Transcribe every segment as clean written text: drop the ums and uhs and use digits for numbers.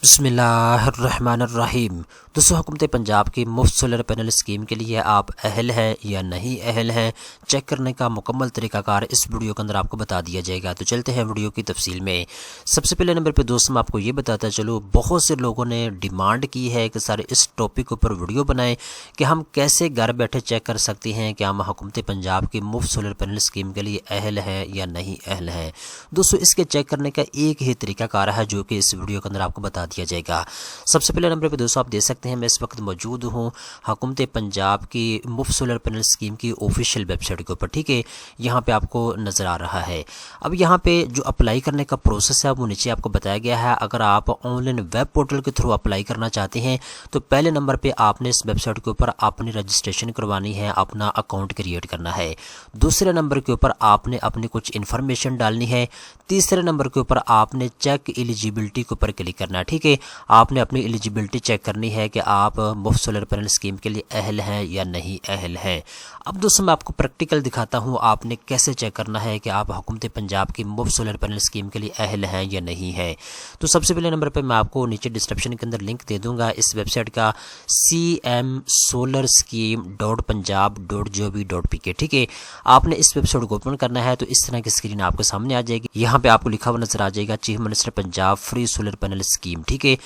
बिस्मिल्लाहिर्रहमानिर्रहीम। दोस्तों, हुकूमत पंजाब की मुफ्त सोलर पैनल स्कीम के लिए आप अहल हैं या नहीं अहल हैं, चेक करने का मुकम्मल तरीकाकार इस वीडियो के अंदर आपको बता दिया जाएगा। तो चलते हैं वीडियो की तफसील में। सबसे पहले नंबर पर दोस्तों मैं आपको ये बताता चलो, बहुत से लोगों ने डिमांड की है कि सर इस टॉपिक के ऊपर वीडियो बनाएं कि हम कैसे घर बैठे चेक कर सकते हैं कि हम हुकूमत पंजाब की मुफ्त सोलर पैनल स्कीम के लिए अहल हैं या नहीं अहल हैं। दोस्तों, इसके चेक करने का एक ही तरीकाकार है जो कि इस वीडियो के अंदर आपको बता दिया जाएगा। सबसे पहले नंबर पे दोस्तों आप देख सकते हैं मैं इस वक्त मौजूद हूँ हुकूमत पंजाब की मुफ्त सोलर पैनल स्कीम की ऑफिशियल वेबसाइट के ऊपर। ठीक है, यहाँ पे आपको नज़र आ रहा है। अब यहाँ पे जो अप्लाई करने का प्रोसेस है वो नीचे आपको बताया गया है। अगर आप ऑनलाइन वेब पोर्टल के थ्रू अप्लाई करना चाहते हैं तो पहले नंबर पर आपने इस वेबसाइट के ऊपर अपनी रजिस्ट्रेशन करवानी है, अपना अकाउंट क्रिएट करना है। दूसरे नंबर के ऊपर आपने अपनी कुछ इन्फॉर्मेशन डालनी है। तीसरे नंबर के ऊपर आपने चेक एलिजिबिलिटी के ऊपर क्लिक करना है। ठीक है, आपने अपनी एलिजिबिलिटी चेक करनी है कि आप मुफ्त सोलर पैनल स्कीम के लिए अहल हैं या नहीं अहल हैं। अब दोस्तों मैं आपको प्रैक्टिकल दिखाता हूँ आपने कैसे चेक करना है कि आप हुकूमत पंजाब की मुफ्त सोलर पैनल स्कीम के लिए अहल हैं या नहीं है। तो सबसे पहले नंबर पे मैं आपको नीचे डिस्क्रिप्शन के अंदर लिंक दे दूंगा इस वेबसाइट का, cmsolarscheme.punjab.gov.pk। ठीक है, आपने इस वेबसाइट को ओपन करना है तो इस तरह की स्क्रीन आपके सामने आ जाएगी। यहाँ पे आपको लिखा हुआ नजर आ जाएगा chief minister Punjab free solar panel scheme. ठीक है,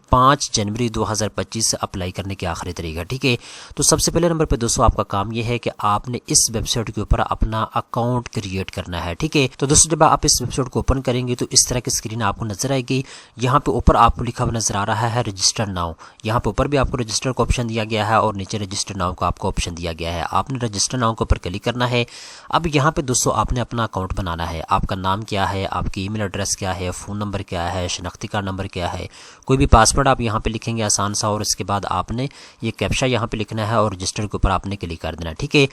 5 जनवरी 2025 अप्लाई करने की आखिरी तारीख है। ठीक है, तो सबसे पहले नंबर पे दोस्तों आपका काम यह है कि आपने इस वेबसाइट के ऊपर अपना अकाउंट क्रिएट करना है। ठीक है, तो दोस्तों जब आप इस वेबसाइट को ओपन करेंगे तो इस तरह की स्क्रीन आपको नजर आएगी। यहाँ पे ऊपर आपको लिखा हुआ नजर आ रहा है रजिस्टर नाउ। यहाँ पे ऊपर भी आपको रजिस्टर का ऑप्शन दिया गया है और नीचे रजिस्टर नाउ का आपको ऑप्शन दिया गया है। आपने रजिस्टर नाउ के ऊपर क्लिक करना है। अब यहाँ पे दोस्तों आपने अपना अकाउंट बनाना है। आपका नाम क्या है, आपकी ईमेल एड्रेस क्या है, फ़ोन नंबर क्या है, शनाख्ती कार्ड नंबर क्या है, कोई भी पासवर्ड आप यहाँ पे लिखेंगे आसान सा, और इसके बाद आपने ये कैप्चा यहाँ पे लिखना है और रजिस्टर के ऊपर आपने क्लिक कर देना। ठीक है,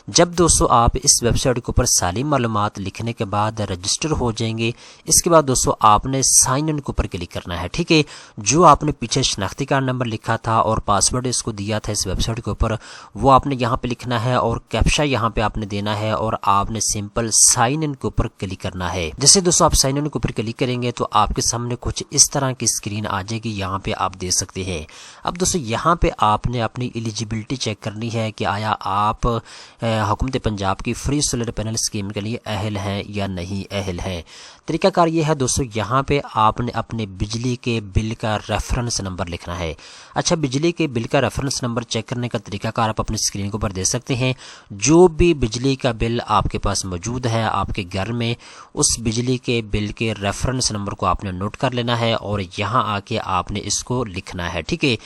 जब दोस्तों आप इस वेबसाइट के ऊपर सारी मालूमात लिखने के बाद रजिस्टर हो जाएंगे, इसके बाद दोस्तों आपने साइन इन के ऊपर क्लिक करना है। ठीक है, जो आपने पीछे शनाख्ती कार्ड नंबर लिखा था और पासवर्ड इसको दिया था इस वेबसाइट के ऊपर, वो आपने यहाँ पे लिखना है और कैप्चा यहाँ पे आपने देना है और आपने सिंपल साइन इन के ऊपर क्लिक करना है। जैसे दोस्तों आप साइन इन के ऊपर क्लिक करेंगे तो आपके सामने कुछ इस तरह की स्क्रीन आ जाएगी, यहाँ पे आप देख सकते हैं। अब दोस्तों यहाँ पे आपने अपनी एलिजिबिलिटी चेक करनी है कि आया आप हुकूमत पंजाब की फ्री सोलर पैनल स्कीम के लिए अहल हैं या नहीं अहल हैं। तरीकाकार ये है दोस्तों, यहाँ पे आपने अपने बिजली के बिल का रेफरेंस नंबर लिखना है। अच्छा, बिजली के बिल का रेफरेंस नंबर चेक करने का तरीकाकार आप अपनी स्क्रीन के ऊपर देख सकते हैं। जो भी बिजली का बिल आपके पास मौजूद है आपके घर में, उस बिजली के बिल के रेफरेंस नंबर को आपने नोट कर लेना है और यहाँ आके आपने इसको लिखना है। ठीक है,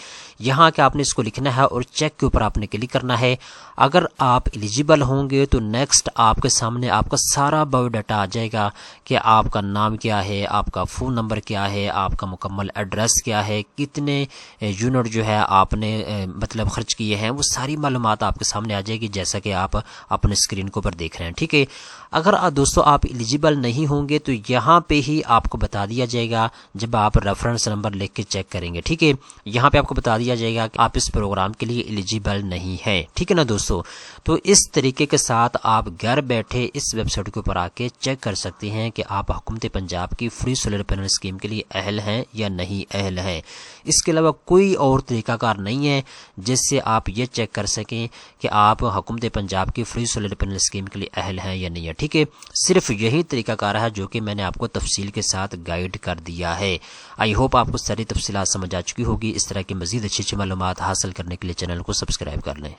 यहाँ आके आपने इसको लिखना है और चेक के ऊपर आपने क्लिक करना है। अगर आप एलिजिबल होंगे तो नेक्स्ट आपके सामने आपका सारा बायोडाटा आ जाएगा कि आपका नाम क्या है, आपका फ़ोन नंबर क्या है, आपका मुकम्मल एड्रेस क्या है, कितने यूनिट जो है आपने मतलब खर्च किए हैं, वो सारी मालूमात आपके सामने आ जाएगी जैसा कि आप अपने स्क्रीन के ऊपर देख रहे हैं। ठीक है, अगर दोस्तों आप एलिजिबल नहीं होंगे तो यहाँ पे ही आपको बता दिया जाएगा जब आप रेफरेंस नंबर लिख के चेक करेंगे। ठीक है, यहाँ पे आपको बता दिया जाएगा कि आप इस प्रोग्राम के लिए एलिजिबल नहीं है। ठीक है ना दोस्तों, तो इस तरीके के साथ आप घर बैठे इस वेबसाइट के ऊपर आके चेक कर सकते हैं कि आप हुकूमत पंजाब की फ्री सोलर पैनल स्कीम के लिए अहल हैं या नहीं अहल हैं। इसके अलावा कोई और तरीकाकार नहीं है जिससे आप ये चेक कर सकें कि आप हुकूमत पंजाब की फ्री सोलर पैनल स्कीम के लिए अहल हैं या नहीं है। ठीक है, सिर्फ यही तरीकाकार है जो कि मैंने आपको तफसील के साथ गाइड कर दिया है। आई होप आपको सारी तफसीलात समझ आ चुकी होगी। इस तरह की मजीद अच्छी अच्छी मालूमात हासिल करने के लिए चैनल को सब्सक्राइब कर लें।